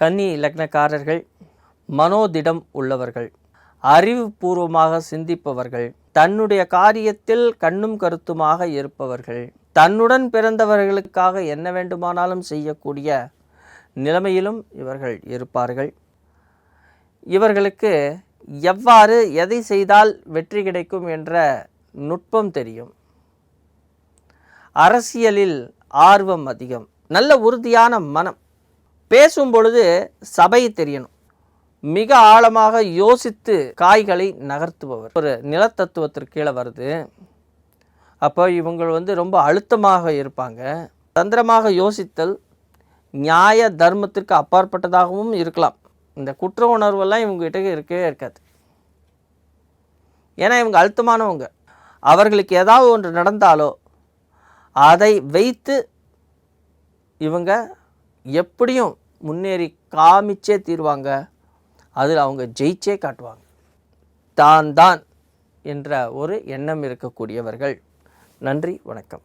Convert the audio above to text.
கன்னி லக்னக்காரர்கள் மனோதிடம் உள்ளவர்கள், அறிவுபூர்வமாக சிந்திப்பவர்கள், தன்னுடைய காரியத்தில் கண்ணும் கருத்துமாக இருப்பவர்கள், தன்னுடன் பிறந்தவர்களுக்காக என்ன வேண்டுமானாலும் செய்யக்கூடிய நிலைமையிலும் இவர்கள் இருப்பார்கள். இவர்களுக்கு எவ்வாறு எதை செய்தால் வெற்றி கிடைக்கும் என்ற நுட்பம் தெரியும். அரசியலில் ஆர்வம் அதிகம், நல்ல உறுதியான மனம், பேசும் பொழுது சபை தெரியணும், மிக ஆழமாக யோசித்து காய்களை நகர்த்துபவர். ஒரு நிலத்தத்துவத்திற்கு கீழே வருது. அப்போ இவங்க ரொம்ப அழுத்தமாக இருப்பாங்க. தந்திரமாக யோசித்தல் நியாய தர்மத்திற்கு அப்பாற்பட்டதாகவும் இருக்கலாம். இந்த குற்ற உணர்வெல்லாம் இவங்ககிட்ட இருக்கவே இருக்காது. ஏன்னா இவங்க அழுத்தமானவங்க. அவர்களுக்கு ஏதாவது ஒன்று நடந்தாலோ அதை வைத்து இவங்க எப்படியும் முன்னேறி காமிச்சே தீர்வாங்க. அதில் அவங்க ஜெயிச்சே காட்டுவாங்க. தான் என்ற ஒரு எண்ணம் இருக்கக்கூடியவர்கள். நன்றி, வணக்கம்.